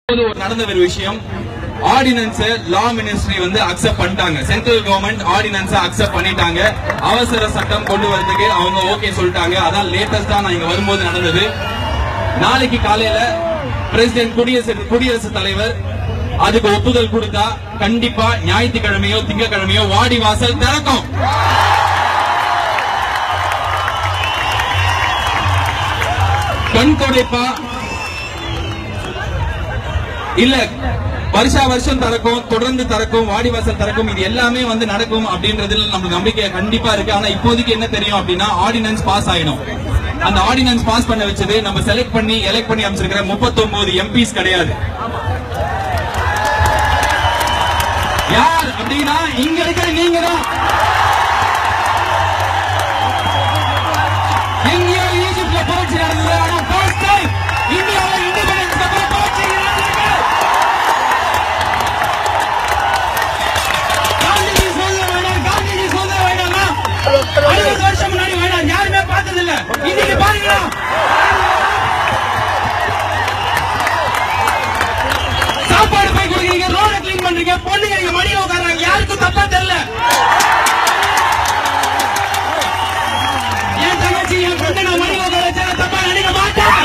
நடந்த ஒரு விஷயம், ஆர்டினன்ஸ் லா மினிஸ்ட்ரி வந்து அக்செப்ட் பண்ணிட்டாங்க. சென்ட்ரல் கவர்மெண்ட் ஆர்டினன்ஸ் அக்செப்ட் பண்ணிட்டாங்க. அவசர சட்டம் கொண்டு வரதுக்கு அவங்க ஓகே சொல்லிட்டாங்க. அதான் லேட்டஸ்டா நான் இங்க வரும்போது நடந்தது. நாளைக்கு காலையில பிரசிடென்ட் குடியரசுத் தலைவர் அதுக்கு ஒப்புதல் கொடுத்தா கண்டிப்பா ஞாயிற்றுக்கிழமையோ திங்கக்கிழமையோ வாடி வாசல் திறக்கும். கண் கொடைப்பா இல்ல வருஷா வருஷம் திறக்கும், தொடர்ந்து திறக்கும், வாடிவாசல் திறக்கும், இது எல்லாமே வந்து நடக்கும் அப்படின்றதுல நமக்கு நம்பிக்கை கண்டிப்பா இருக்கு. ஆனா இப்போதைக்கு என்ன தெரியும் அப்படின்னா ஆர்டினன்ஸ் பாஸ் ஆயிடும். அந்த ஆர்டினன்ஸ் பாஸ் பண்ண வச்சது நம்ம செலக்ட் பண்ணி எலெக்ட் பண்ணி அமைச்சிருக்கிற 39 எம்பிஸ் கிடையாது. யார் அப்படின்னா இங்க இருக்கிற நீங்க தான். எங்கேயோ ஈஜிப்ட்ல புரட்சி நடந்தது, ஆனா ஃபர்ஸ்ட் டைம் இந்தியாவில் இண்டிபெண்டன்ஸ் அப்புறம் புரட்சி நடந்திருக்கு. காந்திஜி சொல்ல வேண்டாமா? 60 வருஷம் முன்னாடி வேண்டாம், யாருமே பார்த்தது இல்ல. இன்னைக்கு பாருங்க, சாப்பாடு போய் கொடுக்குறீங்க, ரோட கிளீன் பண்றீங்க, பொண்ணுங்க இங்க மடியில உட்கார்றாங்க, யாருக்கும் தப்பா தெரியல. என் தங்கச்சி என் பொண்ணு நான் மடியில உட்கார வச்சா தப்பா நினைக்க மாட்டேன்.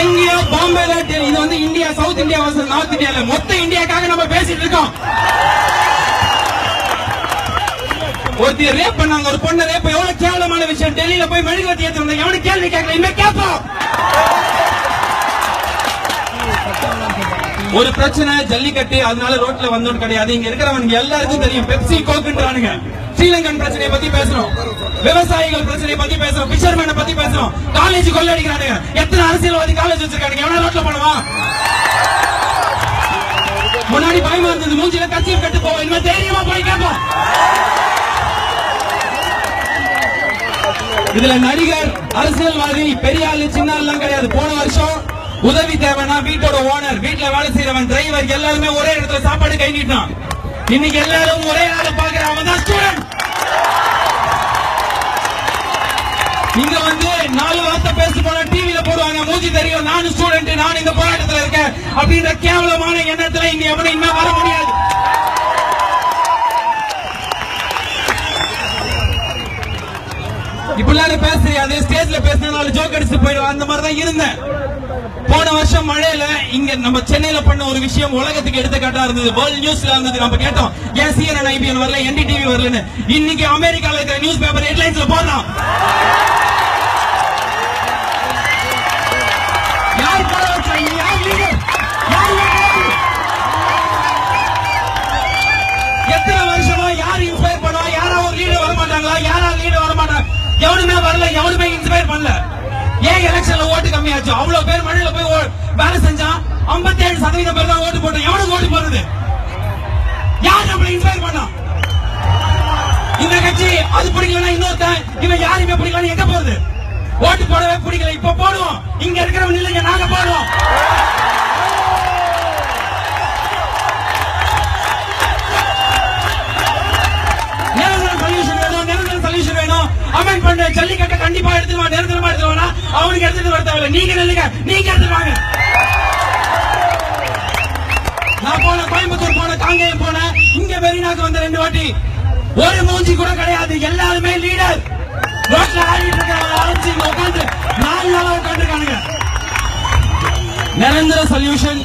எங்கேயோ பாம்பேல இது வந்து India, south India versus north இந்தியால மொத்த இந்தியாக்காக நம்ம பேசிட்டு இருக்கோம். ஒருத்தி ரேப் பண்ணாங்க, ஒரு பொண்ணு ரேப், எவ்வளவு கேவலமான விஷயம். டெல்லியில போய் மெழுகுவர்த்தி ஏத்தி வந்தாங்க, எவனு கேள்வி கேட்கல, இனிமே கேட்போம். ஒரு பிரச்சனை ஜல்லிக்கட்டு, அதனால ரோட்ல வந்தோம் கிடையாது. இங்க இருக்கிறவங்க எல்லாருக்கும் தெரியும், பெப்சி கோக்குன்றானுங்க. ஸ்ரீலங்கன் பிரச்சனையை பத்தி பேசுறோம், விவசாயிகள் பிரச்சனையை பத்தி பேசுறோம், பிஷர்மேனை பத்தி பேசுறோம், காலேஜ் கொள்ளடிக்கிறானுங்க. எத்தனை அரசியல்வாதி காலேஜ் வச்சிருக்கானுங்க, எவனா ரோட்ல போனவா? முன்னாடி பயமா இருந்தது, மூஞ்சில கட்சியை கட்டு போவோம், இனிமே தைரியமா போய் கேட்போம். இதுல நடிகர், அரசியல்வாதி, பெரிய ஆளு சின்ன ஆள் கிடையாது. போன வருஷம் உதவி தேவைன்னா வீட்டோட ஓனர், வீட்டுல வேலை செய்யறவன், டிரைவர் எல்லாருமே ஒரே இடத்துல சாப்பாடு கை நீட்டான். இன்னைக்கு எல்லாரும் ஒரே ஆளு பாக்குறவன் தான் ஸ்டூடெண்ட். இங்க வந்து 4 வார்த்தை பேசி போனா டிவில போடுவாங்க, மூஞ்சி தெரியும், நானும் ஸ்டூடெண்ட், நான் இந்த போராட்டத்தில் இருக்கேன் அப்படின்ற கேவலமான எண்ணத்துல இங்க எவனும் இனிமே வர முடியாது. இப்படிலாம் பேசுறீங்க, அதே ஸ்டேஜ்ல பேசினா 4 ஜோக் அடிச்சு போயிடும். அந்த மாதிரி தான் இருந்தேன். போன வருஷம் மழையில இங்க நம்ம சென்னையில பண்ண ஒரு விஷயம் உலகத்துக்கு எடுத்துக்காட்டா இருந்தது. வேர்ல்ட் நியூஸ்ல இருந்தது. நம்ம கேட்டோம், ஏன் CNN IBN வரல, NDTV வரலன்னு. இன்னைக்கு அமெரிக்கால இருக்கிற நியூஸ் பேப்பர் ஹெட்லைன்ஸ்ல போடலாம். யார் போட வச்சாங்க? யார் லீடர்? எத்தனை வருஷமா யார் இன்ஸ்பயர் பண்ணுவா? யாரா ஒரு லீடர் வர மாட்டாங்களா? யாரா லீடர் வர மாட்டாங்க? எவனுமே வரல, எவனுமே இன்ஸ்பயர் பண்ணல. ஏன் எலெக்ஷன்ல ஓட்டு கம்மியாச்சு? அவ்வளவு பேர் மழையில போய் வேலை செஞ்சா 57% பேர் தான் ஓட்டு போட்டோம். எவனுக்கு ஓட்டு போறது? யார் நம்மளை இன்ஸ்பயர் பண்ணா? இந்த கட்சி அது பிடிக்கலன்னா இன்னொருத்தன், இவன் யாருமே பிடிக்கலன்னு எங்க போறது? ஓட்டு போடவே பிடிக்கல, இப்ப போடுவோம். இங்க இருக்கிறவங்க இல்லைங்க, நாங்க போடுவோம். அமெண்ட் பண்ண ஜல்லிக்கட்டை கண்டிப்பா எடுத்துருவா. நிரந்தரமா எடுத்துருவானா? அவனுக்கு எடுத்துட்டு வர தேவையில்லை. நீங்க நில்லுங்க, நீங்க எடுத்துருவாங்க. நான் போன கோயம்புத்தூர் போன, காங்கேயம் போன, இங்க மெரினாக்கு வந்த 2 வாட்டி ஒரு மூஞ்சி கூட கிடையாது. எல்லாருமே லீடர். ரோட்ல ஆடிட்டு இருக்காங்க, ஆரம்பிச்சு உட்காந்து 4 நாளா உட்காந்துருக்கானுங்க. நிரந்தர சொல்யூஷன்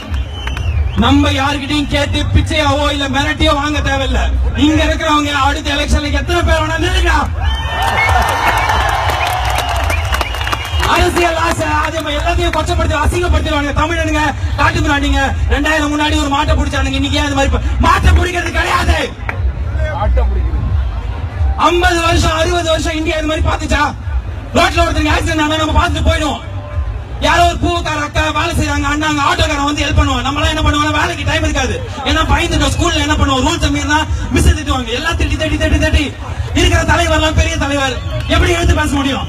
நம்ம யாருக்கிட்டையும் கேட்டு பிச்சையாவோ இல்ல மிரட்டியோ வாங்க தேவையில்லை. இங்க இருக்கிறவங்க அடுத்த எலெக்ஷன்ல எத்தனை பேர் வேணா நில்லுங்க. அரசியல் ஆசை அது எல்லாத்தையும் கொச்சப்படுத்தி அசிங்கப்படுத்திடுவாங்க. தமிழனுங்க காட்டு மிராண்டிங்க. 2000 முன்னாடி ஒரு மாட்டை பிடிச்சானுங்க, இன்னைக்கு அந்த மாதிரி மாட்டை பிடிக்கிறது கிடையாது. 50 வருஷம் 60 வருஷம் இந்தியா இது மாதிரி பாத்துச்சா? ரோட்ல ஒருத்தருக்கு ஆக்சிடென்ட் ஆனா நம்ம பார்த்துட்டு போயிடும். யாரோ ஒரு பூக்கார அக்கா வேலை செய்யறாங்க, அண்ணாங்க ஆட்டோக்காரன் வந்து ஹெல்ப் பண்ணுவாங்க. நம்ம எல்லாம் என்ன பண்ணுவாங்க? வேலைக்கு டைம் இருக்காது. ஏன்னா பயந்துட்டோம். ஸ்கூல்ல என்ன பண்ணுவோம்? ரூல்ஸ் மீறினா மிஸ் திட்டுவாங்க. எல்லாம் தட்டி இருக்கிற தலைவர்லாம் பெரிய தலைவர் எப்படி எடுத்து பேச முடியும்?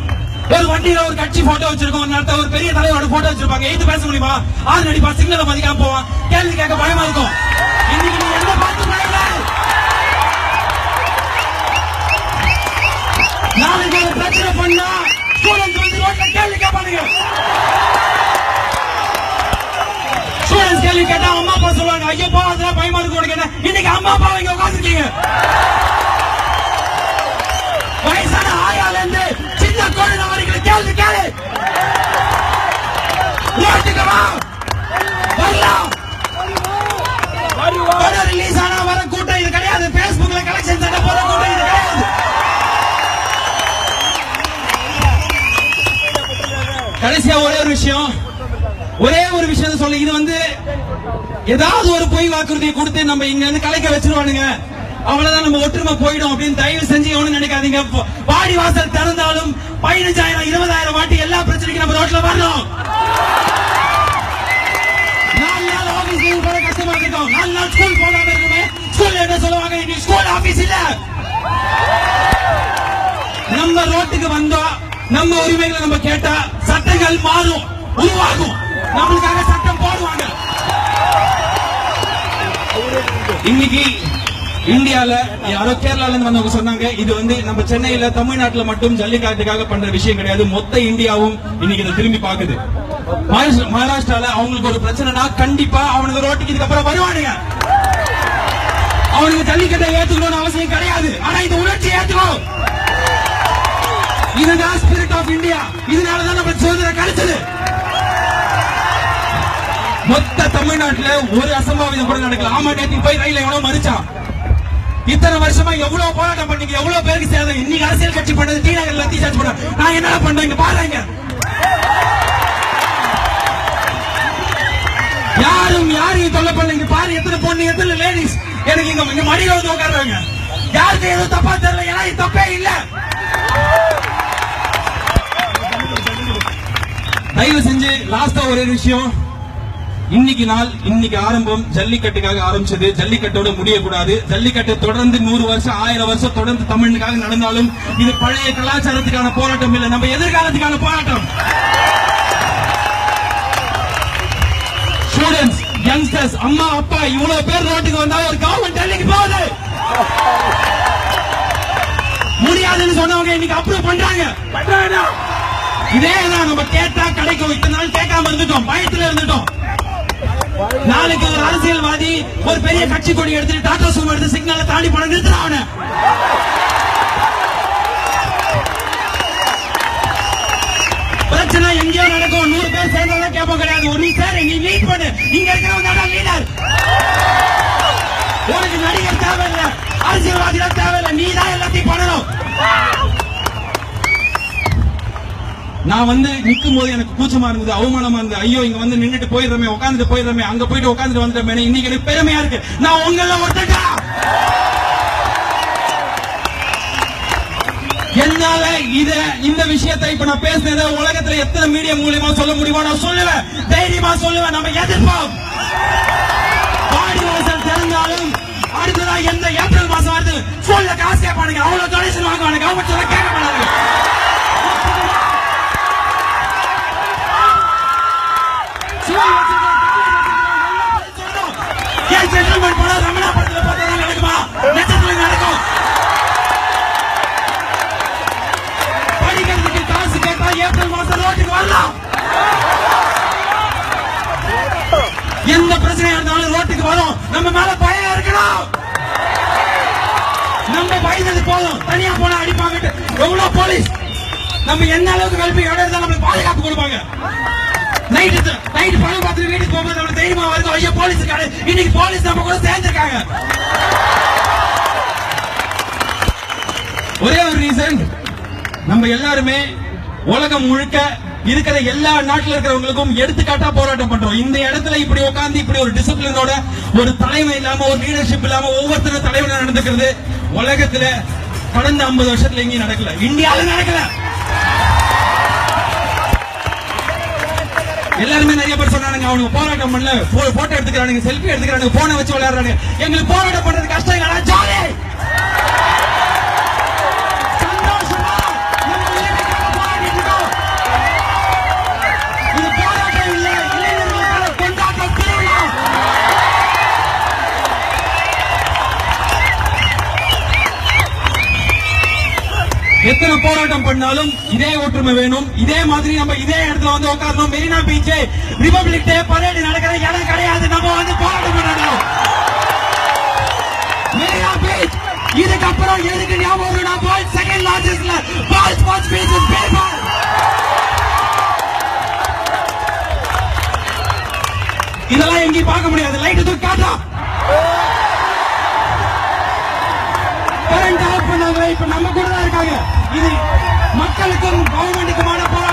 ஒரு வண்டியில ஒரு கட்சி போட்டோ வச்சிருக்கோம், ஒரு நேரத்தை ஒரு பெரிய தலைவரோட போட்டோ வச்சிருப்பாங்க. எடுத்து பேச முடியுமா? ஆள் நடிப்பா, சிக்னலை மதிக்காம போவான், கேள்வி கேட்க பயமா இருக்கும். இன்னைக்கு நீங்க என்ன பார்த்து நாளைக்கு ஒரு பிரச்சனை பண்ணா ஸ்டூடெண்ட்ஸ் வந்து ரோட்ல கேள்வி கேட்பானுங்க. ஐயோ போகாத பயமா இருக்கு உனக்கு. இன்னைக்கு அம்மா அப்பா இங்க உட்காந்துருக்கீங்க. வயசான ஆயால இருந்து சின்ன குழந்தை வரைக்கும் கேள்வி கேளு. ரோட்டுக்கு வா, வரலாம். படம் ரிலீஸ் ஆனா வர கூட்டம் இது கிடையாது. பேஸ்புக்ல கலெக்ஷன் சண்டை போற கூட்டம் இது கிடையாது. கடைசியா ஒரே ஒரு விஷயம் சொல்ல, இது வந்து ஏதாவது ஒரு பொய் வாக்குறுதியை கொடுத்து நம்ம இங்க இருந்து கலைக்க வச்சிருவானுங்க, அவ்வளவுதான் நம்ம ஒற்றுமை போயிடும் அப்படின்னு தயவு செஞ்சு எவனும் நினைக்காதீங்க. வாடி வாசல் திறந்தாலும் 15,000 20,000 வாட்டி எல்லா பிரச்சனைக்கும் நம்ம ரோட்ல வரணும். 4 நாள் ஆபீஸ் லீவ் போட கஷ்டமா இருக்கும், 4 நாள் ஸ்கூல் போகாம இருக்குமே. ஸ்கூல் என்ன சொல்லுவாங்க, இன்னைக்கு ஸ்கூல் ஆபீஸ் இல்ல. நம்ம ரோட்டுக்கு வந்தா நம்ம உரிமைகளை நம்ம கேட்டா சட்டங்கள் மாறும், உருவாகும், நம்மளுக்காக சட்டம் போடுவாங்க. இன்னைக்கு இந்தியால யாரோ கேரளால இருந்து வந்தவங்க சொன்னாங்க, இது வந்து நம்ம சென்னையில தமிழ்நாட்டுல மட்டும் ஜல்லிக்கட்டுக்காக பண்ற விஷயம் கிடையாது, மொத்த இந்தியாவும் இன்னைக்கு இதை திரும்பி பாக்குது. மகாராஷ்டிரால அவங்களுக்கு ஒரு பிரச்சனைனா கண்டிப்பா அவனுக்கு ரோட்டுக்கு இதுக்கப்புறம் வருவானுங்க. அவனுக்கு ஜல்லிக்கட்டை ஏத்துக்கணும்னு அவசியம் கிடையாது, ஆனா இந்த உணர்ச்சி ஏத்துக்கணும். இதுதான் ஸ்பிரிட் ஆஃப் இந்தியா. இதனாலதான் நம்ம சுதந்திரம் கிடைச்சது. மொத்த தமிழ்நாட்டுல ஒரு அசம்பாவிதம் கூட நடக்கல. ஆமா, நேற்று போய் ரயில எவ்வளவு மறிச்சான். இத்தனை வருஷமா எவ்வளவு போராட்டம் பண்ணீங்க, எவ்வளவு பேருக்கு சேதம். இன்னைக்கு அரசியல் கட்சி பண்ணது டி நகர்ல தீசார்ஜ் பண்ண நான் என்ன பண்றேன் இங்க பாருங்க. யாரையும் தொல்லை பண்ணீங்க பாரு. எத்தனை பொண்ணு, எத்தனை லேடிஸ் எனக்கு இங்க மடியில வந்து உட்கார்றாங்க. யாருக்கு எதுவும் தப்பா தெரியல, ஏன்னா இது தப்பே இல்ல. தயவு செஞ்சு லாஸ்டா ஒரு விஷயம், இன்னைக்கு ஆரம்பம் ஜல்லிக்கட்டுக்காக ஆரம்பிச்சது, ஜல்லிக்கட்டோட முடியக்கூடாது. ஜல்லிக்கட்டு தொடர்ந்து 100 வருஷம் 1000 வருஷம் தொடர்ந்து தமிழுக்காக நடந்தாலும் இது பழைய கலாச்சாரத்துக்கான போராட்டம் இல்ல, நம்ம எதிர்காலத்துக்கான போராட்டம். ஸ்டூடெண்ட்ஸ், யங்ஸ்டர்ஸ், அம்மா அப்பா இவ்வளவு பேர் ரோட்டுக்கு வந்தா ஒரு கவர்மெண்ட் டெல்லிக்கு போகுது. முடியாதுன்னு சொன்னவங்க இன்னைக்கு அப்ரூவ் பண்றாங்க. இதேதான் நம்ம கேட்டா கிடைக்கும். இத்தனை நாள் கேட்காம இருந்துட்டோம், பயத்துல இருந்துட்டோம். நாளைக்கு ஒரு அரசியல்வாதி ஒரு பெரிய கட்சி கொடி எடுத்துட்டு டாடா சுமோ எடுத்து சிக்னலை தாண்டி போன நிறுத்துறான் அவனை. பிரச்சனை எங்கேயோ நடக்கும், 100 பேர் சேர்ந்தாலும் கேட்போம் கிடையாது. ஒரு நீ லீட் பண்ணு, இங்க இருக்கிறவங்க லீடர். உனக்கு நடிகர் தேவையில்லை, அரசியல்வாதிகள் தேவையில்லை, நீ தான் எல்லாத்தையும் பண்ணணும். நான் வந்து நிக்கும் போது எனக்கு கூச்சமா இருந்தது, அவமானமா இருந்தது. ஐயோ, இங்க வந்து நின்னுட்டு போயிடுறமே, உட்காந்துட்டு போயிடுறமே, அங்க போயிட்டு உட்காந்துட்டு வந்துட்டோமே. இன்னைக்கு எனக்கு பெருமையா இருக்கு, நான் உங்கள ஒருத்தட்டா. என்னால இந்த விஷயத்தை இப்ப நான் பேசினத உலகத்துல எத்தனை மீடியா மூலியமா சொல்ல முடியுமோ நான் சொல்லுவேன், தைரியமா சொல்லுவேன். நம்ம எதிர்ப்போம். வாடி வாசல் திறந்தாலும் அடுத்ததா எந்த ஏப்ரல் மாசம் வருது சொல்ல காசு கேட்பானுங்க, அவ்வளவு டொனேஷன் வாங்குவானுங்க, அவங்க சொல்ல கேட்க மாட்டாங்க. ரமணா படத்துல பார்த்தா நடக்குமா? நட்சத்திரம் நடக்கும். படிக்கிறதுக்கு காசு கேட்டா ஏப்ரல் மாசம் ரோட்டுக்கு வரலாம். எந்த பிரச்சனையா இருந்தாலும் ரோட்டுக்கு வரும். நம்ம மேல பயம் இருக்கணும். நம்ம பயந்தது போதும், தனியா போனா அடிப்பாங்க. எவ்வளவு போலீஸ் நம்ம என்ன அளவுக்கு கல்வி இடம் இருந்தாலும் நம்மளுக்கு பாதுகாப்பு கொடுப்பாங்க. நைட்டு படம் பார்த்து வீட்டுக்கு போகும்போது நம்ம தைரியமா வருது, ஐயோ போலீஸ் இருக்காரு. இன்னைக்கு போலீஸ் நம்ம கூட சேர்ந்திருக்காங்க. ஒரே ஒரு ரீசன், நம்ம எல்லாருமே உலகம் முழுக்க இருக்கிற எல்லா நாட்டில் இருக்கிறவங்களுக்கும் எடுத்துக்காட்டா போராட்டம் பண்றோம். இந்த இடத்துல இப்படி உட்கார்ந்து இப்படி ஒரு டிசிப்ளினோட ஒரு தலைமை இல்லாம ஒரு லீடர்ஷிப் இல்லாம ஒவ்வொருத்தரும் தலைவனா நடந்துக்கிறது உலகத்துல கடந்த 50 வருஷத்துல எங்கேயும் நடக்கல, இந்தியாவில நடக்கல. எல்லாருமே நிறைய பேர் சொன்னாங்க, அவனுக்கு போராட்டம் பண்ணல, போட்டோ எடுத்துக்கிறானுங்க, செல்ஃபி எடுத்துக்கிறானுங்க, போனை வச்சு விளையாடுறாங்க. எங்களுக்கு போராட்டம் பண்றது கஷ்டம் இல்ல, ஜாலி. சந்தோஷமா இது போராட்டம் இல்ல, இளைஞர்களுக்கான கொண்டாட்ட திருவிழா. எத்தனை போராட்டம் பண்ணாலும் இதே ஒற்றுமை வேணும். இதே மாதிரி நம்ம இதே இடத்துல வந்து உட்காரணும். மெரினா பீச் ரிபப்ளிக் டே பரேடு நடக்கிற இடம் கிடையாது. நம்ம வந்து போராட்டம் பண்ணணும். மெரினா பீச் இதுக்கப்புறம் எதுக்கு ஞாபகம் வேர்ல்ட் செகண்ட் லார்ஜஸ்ட்ல ball sports beach is paper. இதெல்லாம் எங்கேயும் பார்க்க முடியாது. லைட் தூக்கி காட்டா கரண்ட் ஆஃப் பண்ணாங்க. இப்ப நம்ம கூட தான் இருக்காங்க. இது மக்களுக்கும் கவர்மெண்ட்டுக்குமான போராட்டம்.